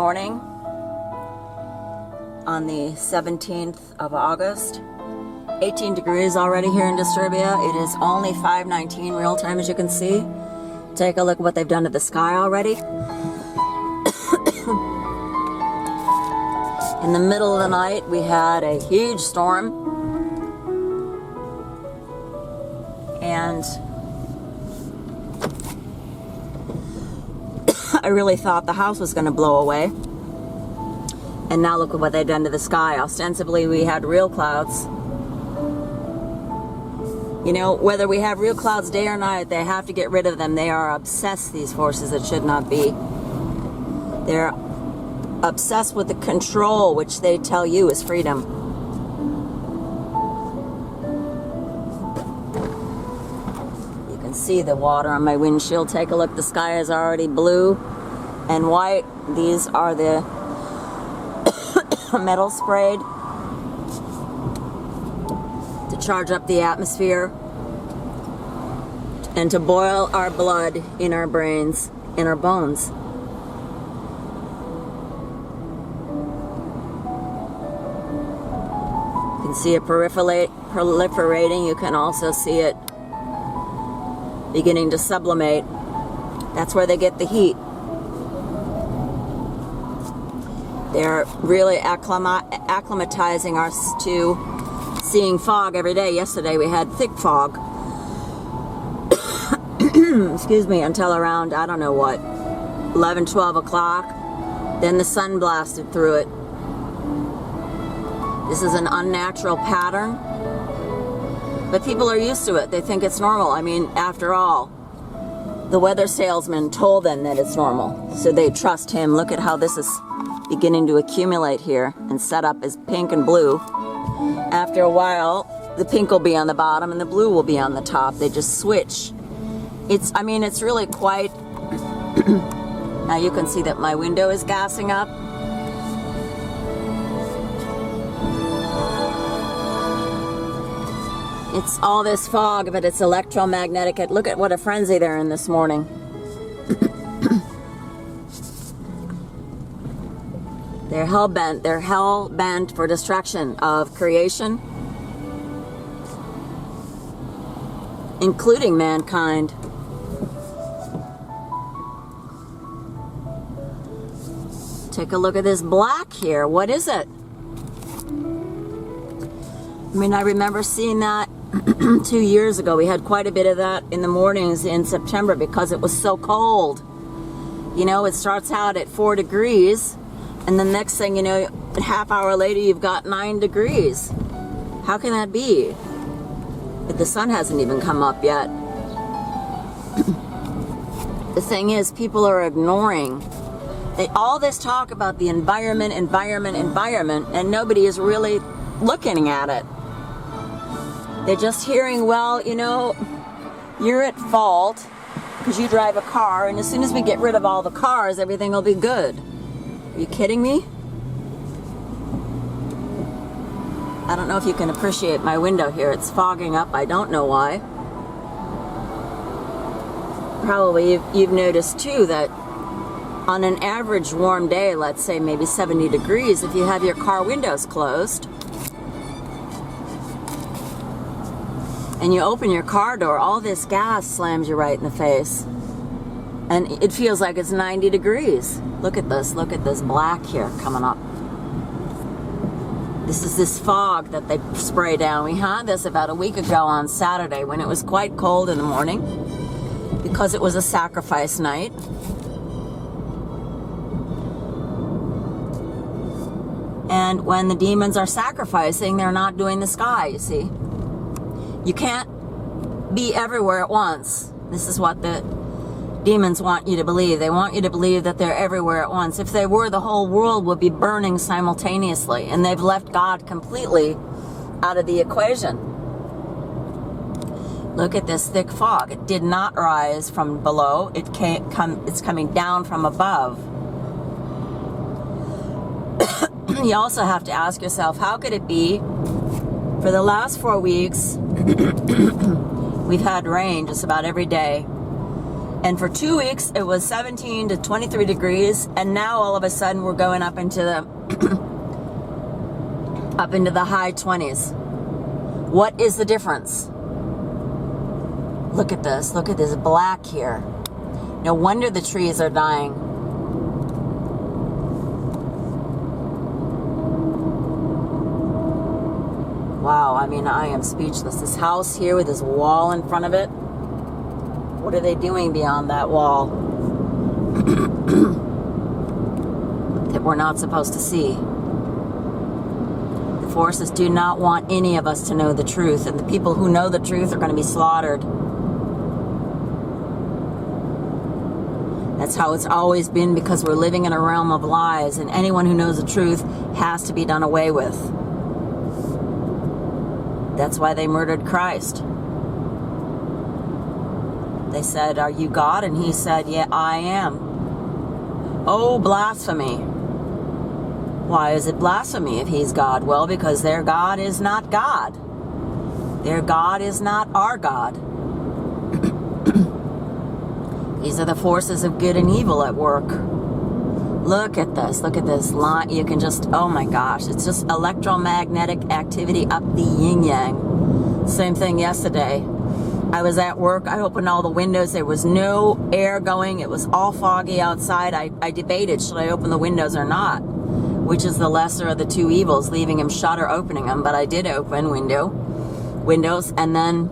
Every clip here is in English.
morning on the 17th of August. 18 degrees already here in Disturbia. It is only 5:19 real time, as you can see. Take a look at what they've done to the sky already. In the middle of the night, we had a huge storm. And I really thought the house was going to blow away. And now look at what they've done to the sky. Ostensibly, we had real clouds. You know, whether we have real clouds day or night, they have to get rid of them. They are obsessed, these forces that should not be. They're obsessed with the control, which they tell you is freedom. You can see the water on my windshield. Take a look. The sky is already blue and white. These are the metal sprayed to charge up the atmosphere and to boil our blood in our brains, in our bones. You can see it proliferating. You can also see it beginning to sublimate. That's where they get the heat. They're really acclimatizing us to seeing fog every day. Yesterday we had thick fog. Excuse me, until around, I don't know what, 11, 12 o'clock. Then the sun blasted through it. This is an unnatural pattern. But people are used to it. They think it's normal. I mean, after all, the weather salesman told them that it's normal. So they trust him. Look at how this is beginning to accumulate here and set up as pink and blue. After a while, the pink will be on the bottom and the blue will be on the top. They just switch. I mean, it's really quite... Now you can see that my window is gassing up. It's all this fog, but it's electromagnetic. Look at what a frenzy they're in this morning. They're hell-bent. They're hell-bent for destruction of creation, including mankind. Take a look at this black here. What is it? I mean, I remember seeing that 2 years ago. We had quite a bit of that in the mornings in September because it was so cold. You know, it starts out at 4 degrees. And the next thing you know, a half hour later, you've got 9 degrees. How can that be? But the sun hasn't even come up yet. The thing is, people are ignoring. All this talk about the environment, and nobody is really looking at it. They're just hearing, well, you know, you're at fault because you drive a car, and as soon as we get rid of all the cars, everything will be good. Are you kidding me? I don't know if you can appreciate my window here. It's fogging up. I don't know why. Probably you've noticed too that on an average warm day, let's say maybe 70 degrees, if you have your car windows closed and you open your car door, all this gas slams you right in the face. And it feels like it's 90 degrees. Look at this black here coming up. This is this fog that they spray down. We had this about a week ago on Saturday when it was quite cold in the morning because it was a sacrifice night. And when the demons are sacrificing, they're not doing the sky, you see. You can't be everywhere at once. This is what the demons want you to believe. They want you to believe that they're everywhere at once. If they were, the whole world would be burning simultaneously, and they've left God completely out of the equation. Look at this thick fog. It did not rise from below. It's coming down from above. You also have to ask yourself, how could it be for the last 4 weeks we've had rain just about every day, And for 2 weeks, it was 17 to 23 degrees. And now all of a sudden, we're going up into the high 20s. What is the difference? Look at this. Look at this black here. No wonder the trees are dying. Wow, I mean, I am speechless. This house here with this wall in front of it. What are they doing beyond that wall that we're not supposed to see? The forces do not want any of us to know the truth, and the people who know the truth are going to be slaughtered. That's how it's always been, because we're living in a realm of lies, and anyone who knows the truth has to be done away with. That's why they murdered Christ. They said, "Are you God?" And he said, "Yeah, I am." Oh, blasphemy. Why is it blasphemy if he's God? Well, because their God is not God. Their God is not our God. These are the forces of good and evil at work. Look at this. Look at this line. You can just, oh my gosh, it's just electromagnetic activity up the yin-yang. Same thing yesterday. I was at work. I opened all the windows. There was no air going. It was all foggy outside. I debated, should I open the windows or not? Which is the lesser of the two evils, leaving them shut or opening them. But I did open windows, and then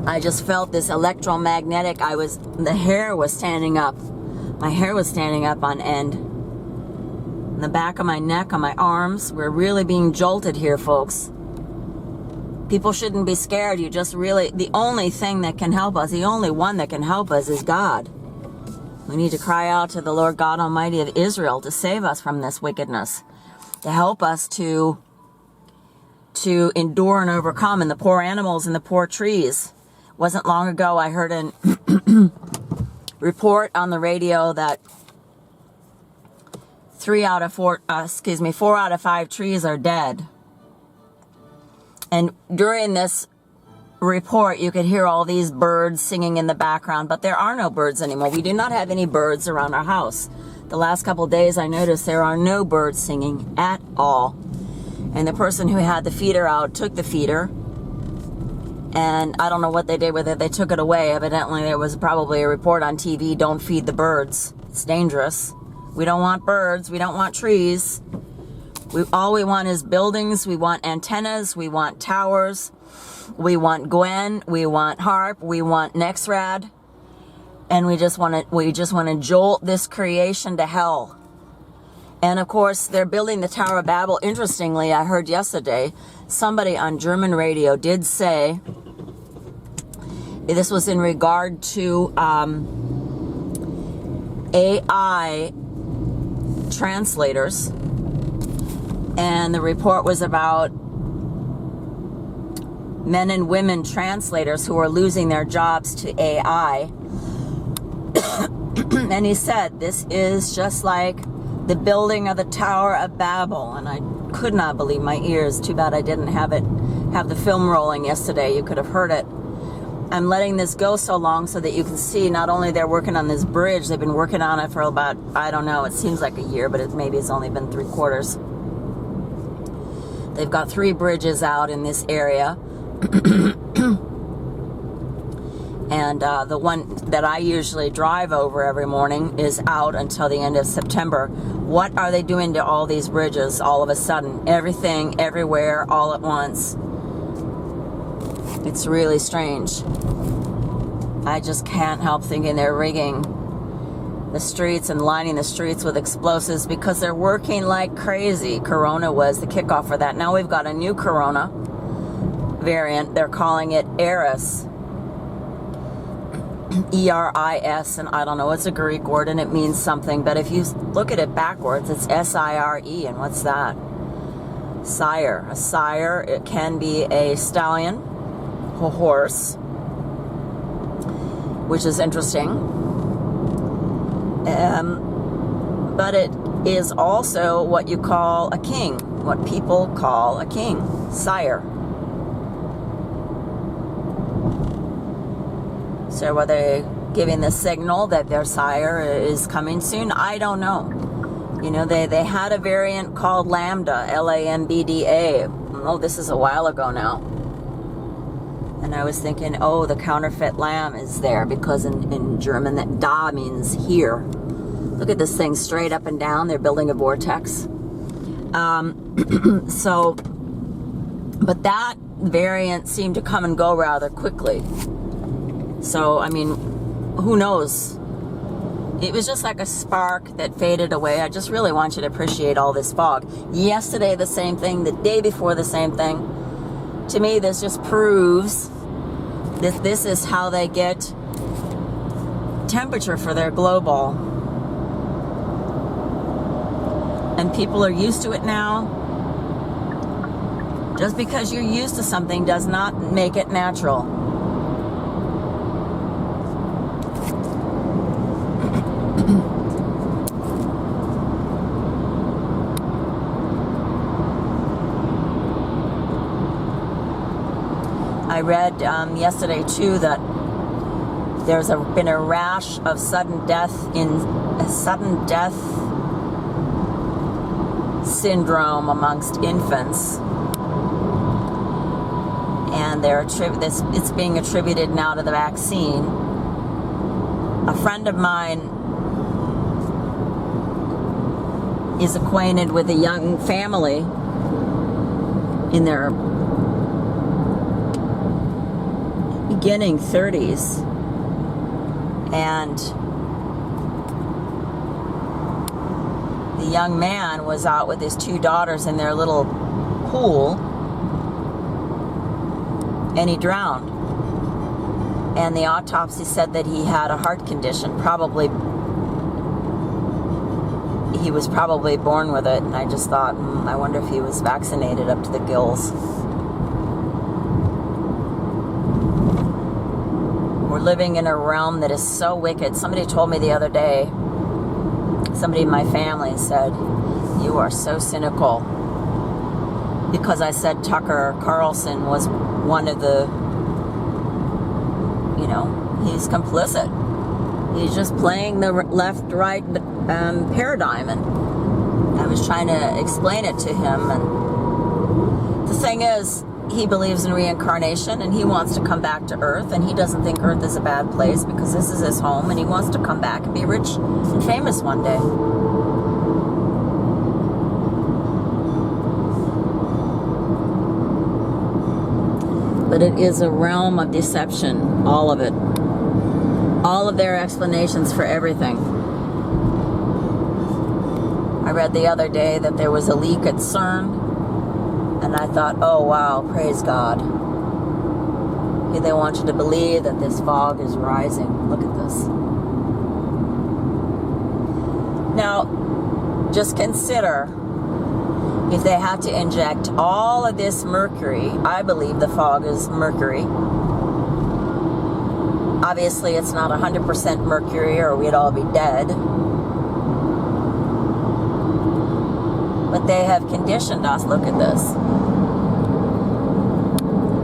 I just felt this electromagnetic. The hair was standing up. My hair was standing up on end. In the back of my neck, on my arms. We're really being jolted here, folks. People shouldn't be scared. You just really, the only thing that can help us, the only one that can help us is God. We need to cry out to the Lord God Almighty of Israel to save us from this wickedness, to help us to endure and overcome, and the poor animals and the poor trees. Wasn't long ago I heard a report on the radio that 4 out of 5 trees are dead. And during this report, you could hear all these birds singing in the background, but there are no birds anymore. We do not have any birds around our house. The last couple of days, I noticed there are no birds singing at all. And the person who had the feeder out took the feeder, and I don't know what they did with it. They took it away. Evidently, there was probably a report on TV, don't feed the birds. It's dangerous. We don't want birds. We don't want trees. All we want is buildings. We want antennas. We want towers. We want Gwen. We want Harp. We want Nexrad. And we just want to jolt this creation to hell. And of course, they're building the Tower of Babel. Interestingly, I heard yesterday, somebody on German radio did say, this was in regard to AI translators. And the report was about men and women translators who are losing their jobs to AI. And he said, this is just like the building of the Tower of Babel. And I could not believe my ears. Too bad I didn't have the film rolling yesterday. You could have heard it. I'm letting this go so long so that you can see not only they're working on this bridge, they've been working on it for about, I don't know, it seems like a year, but maybe it's only been 3 quarters. They've got 3 bridges out in this area. And the one that I usually drive over every morning is out until the end of September. What are they doing to all these bridges all of a sudden? Everything, everywhere, all at once. It's really strange. I just can't help thinking they're rigging the streets and lining the streets with explosives because they're working like crazy. Corona was the kickoff for that. Now we've got a new Corona variant. They're calling it Eris. E-R-I-S, and I don't know, it's a Greek word and it means something, but if you look at it backwards, it's S-I-R-E, and what's that? Sire. A sire, it can be a stallion, a horse, which is interesting. But it is also what you call a king, what people call a king, sire. So were they giving the signal that their sire is coming soon? I don't know. You know, they had a variant called Lambda, Lambda. Oh, this is a while ago now. And I was thinking, oh, the counterfeit lamb is there, because in German that da means here. Look at this thing straight up and down. They're building a vortex. So, but that variant seemed to come and go rather quickly. So, I mean, who knows? It was just like a spark that faded away. I just really want you to appreciate all this fog. Yesterday, the same thing. The day before, the same thing. To me, this just proves that this is how they get temperature for their glow ball. And people are used to it now. Just because you're used to something does not make it natural. I read yesterday too that there's been a rash of sudden death syndrome amongst infants, and it's being attributed now to the vaccine. A friend of mine is acquainted with a young family in their beginning 30s, and the young man was out with his two daughters in their little pool, and he drowned. And the autopsy said that he had a heart condition. He was probably born with it. And I just thought, I wonder if he was vaccinated up to the gills. We're living in a realm that is so wicked. Somebody told me the other day, somebody in my family said, "You are so cynical," because I said Tucker Carlson was one of the, he's complicit. He's just playing the left-right paradigm, and I was trying to explain it to him. And the thing is, he believes in reincarnation, and he wants to come back to Earth, and he doesn't think Earth is a bad place because this is his home, and he wants to come back and be rich and famous one day. But it is a realm of deception, all of it. All of their explanations for everything. I read the other day that there was a leak at CERN, and I thought, oh wow, praise God. They want you to believe that this fog is rising. Look at this. Now, just consider, if they have to inject all of this mercury, I believe the fog is mercury. Obviously, it's not 100% mercury, or we'd all be dead. But they have conditioned us. Look at this.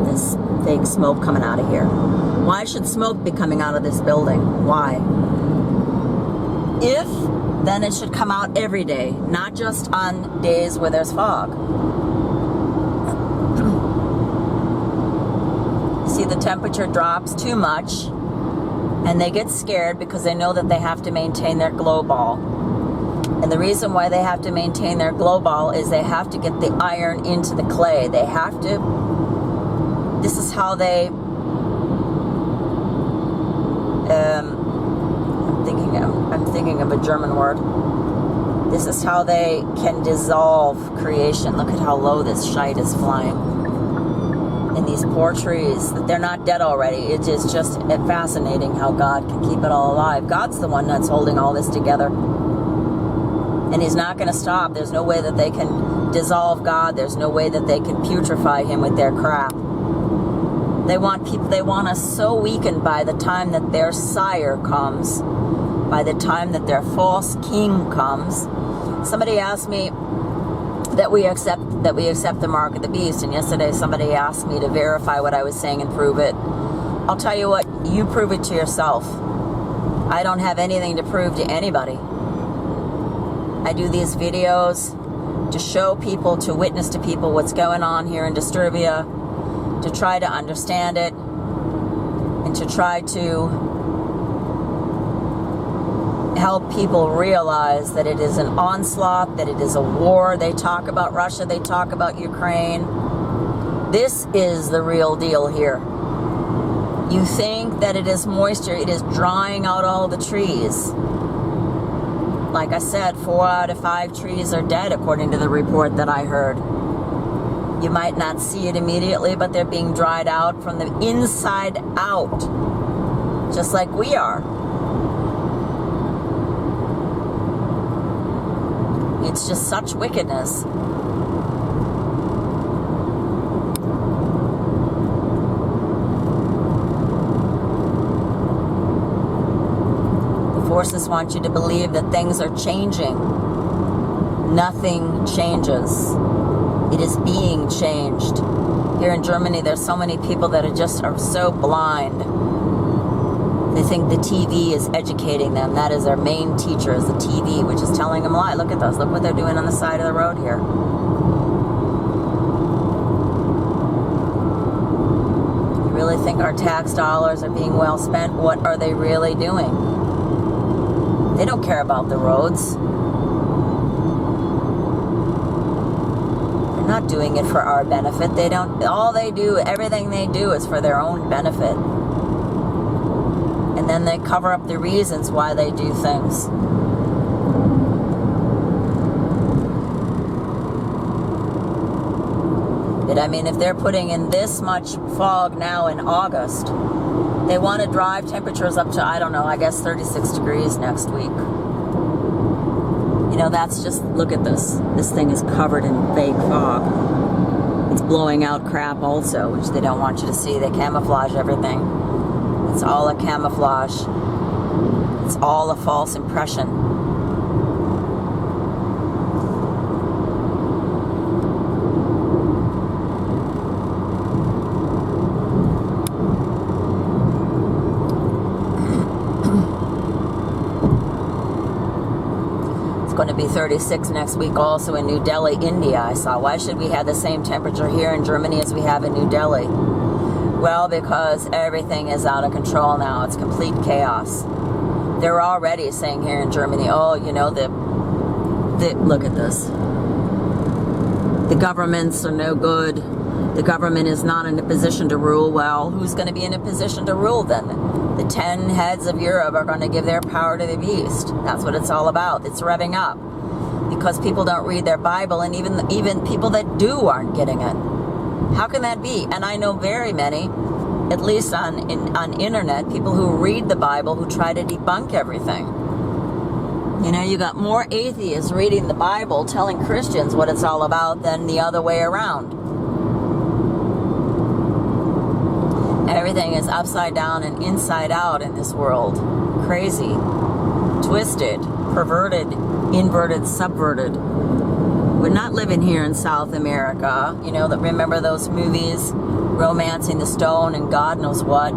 This fake smoke coming out of here. Why should smoke be coming out of this building? Why? If, then it should come out every day, not just on days where there's fog. See, the temperature drops too much, and they get scared because they know that they have to maintain their glow ball. And the reason why they have to maintain their glow ball is they have to get the iron into the clay. They have to, this is how they, I'm thinking of a German word. This is how they can dissolve creation. Look at how low this shyte is flying. And these poor trees, they're not dead already. It is just fascinating how God can keep it all alive. God's the one that's holding all this together. And he's not going to stop. There's no way that they can dissolve God. There's no way that they can putrefy him with their crap. They want us so weakened by the time that their sire comes, by the time that their false king comes. Somebody asked me that we accept the mark of the beast, and yesterday somebody asked me to verify what I was saying and prove it. I'll tell you what, you prove it to yourself. I don't have anything to prove to anybody. I do these videos to show people, to witness to people what's going on here in Disturbia, to try to understand it, and to try to help people realize that it is an onslaught, that it is a war. They talk about Russia, they talk about Ukraine. This is the real deal here. You think that it is moisture, it is drying out all the trees. Like I said, 4 out of 5 trees are dead according to the report that I heard. You might not see it immediately, but they're being dried out from the inside out, just like we are. It's just such wickedness. Forces want you to believe that things are changing. Nothing changes. It is being changed. Here in Germany, there's so many people that are so blind. They think the TV is educating them. That is their main teacher, is the TV, which is telling them a lie. Look at those. Look what they're doing on the side of the road here. You really think our tax dollars are being well spent? What are they really doing? They don't care about the roads. They're not doing it for our benefit. They don't. Everything they do is for their own benefit. And then they cover up the reasons why they do things. But I mean, if they're putting in this much fog now in August, they want to drive temperatures up to, I don't know, I guess 36 degrees next week. You know, that's just, look at this. This thing is covered in fake fog. It's blowing out crap also, which they don't want you to see. They camouflage everything. It's all a camouflage. It's all a false impression. Going to be 36 next week also in New Delhi, India. I saw, why should we have the same temperature here in Germany as we have in New Delhi? Well, because everything is out of control now. It's complete chaos. They're already saying here in Germany, oh, you know, look at this. The governments are no good. The government is not in a position to rule. Well, who's going to be in a position to rule then? The 10 heads of Europe are going to give their power to the beast. That's what it's all about. It's revving up. Because people don't read their Bible, and even people that do aren't getting it. How can that be? And I know very many, at least on internet, people who read the Bible who try to debunk everything. You know, you got more atheists reading the Bible telling Christians what it's all about than the other way around. Everything is upside down and inside out in this world. Crazy, twisted, perverted, inverted, subverted. We're not living here in South America. You know, remember those movies, Romancing the Stone and God knows what?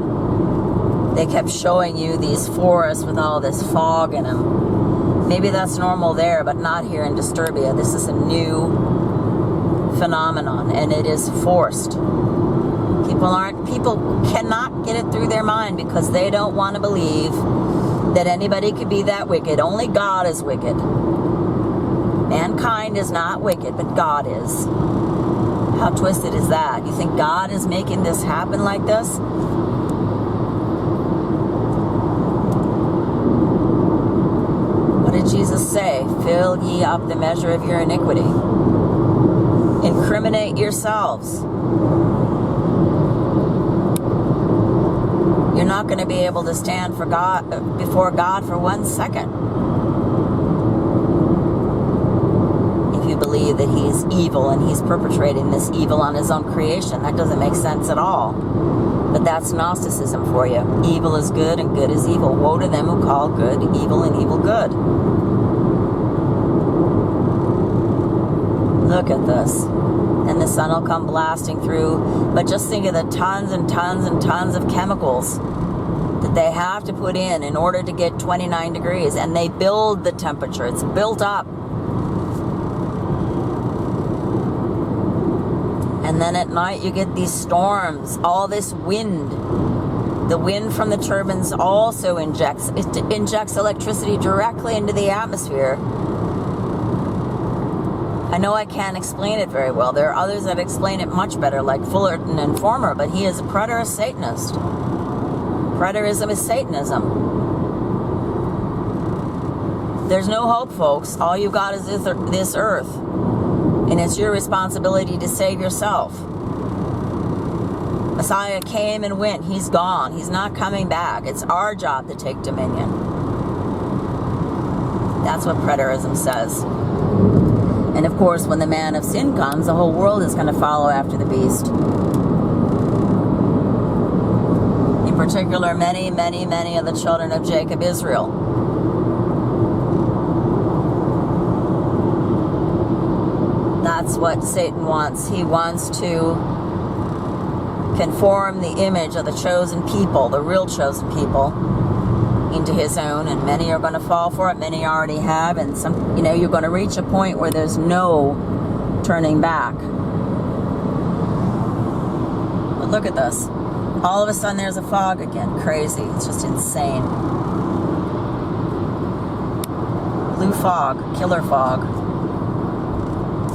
They kept showing you these forests with all this fog in them. Maybe that's normal there, but not here in Disturbia. This is a new phenomenon, and it is forced. People cannot get it through their mind because they don't want to believe that anybody could be that wicked. Only God is wicked. Mankind is not wicked, but God is. How twisted is that? You think God is making this happen like this? What did Jesus say? Fill ye up the measure of your iniquity. Incriminate yourselves. You're not going to be able to stand for God before God for 1 second. If you believe that he's evil and he's perpetrating this evil on his own creation, that doesn't make sense at all. But that's Gnosticism for you. Evil is good and good is evil. Woe to them who call good evil and evil good. Look at this. and the sun will come blasting through. But just think of the tons and tons and tons of chemicals that they have to put in order to get 29 degrees. And they build the temperature. It's built up. And then at night you get these storms, all this wind. The wind from the turbines also injects electricity directly into the atmosphere. I know I can't explain it very well. There are others that explain it much better, like Fullerton and Former, but he is a preterist Satanist. Preterism is Satanism. There's no hope, folks. All you got is this earth. And it's your responsibility to save yourself. Messiah came and went. He's gone. He's not coming back. It's our job to take dominion. That's what preterism says. And of course, when the man of sin comes, the whole world is going to follow after the beast. In particular, many, many, many of the children of Jacob, Israel. That's what Satan wants. He wants to conform the image of the chosen people, the real chosen people, into his own, and many are going to fall for it. Many already have, and some, you're going to reach a point where there's no turning back. But look at this. All of a sudden there's a fog again. Crazy. It's just insane. Blue fog, killer fog.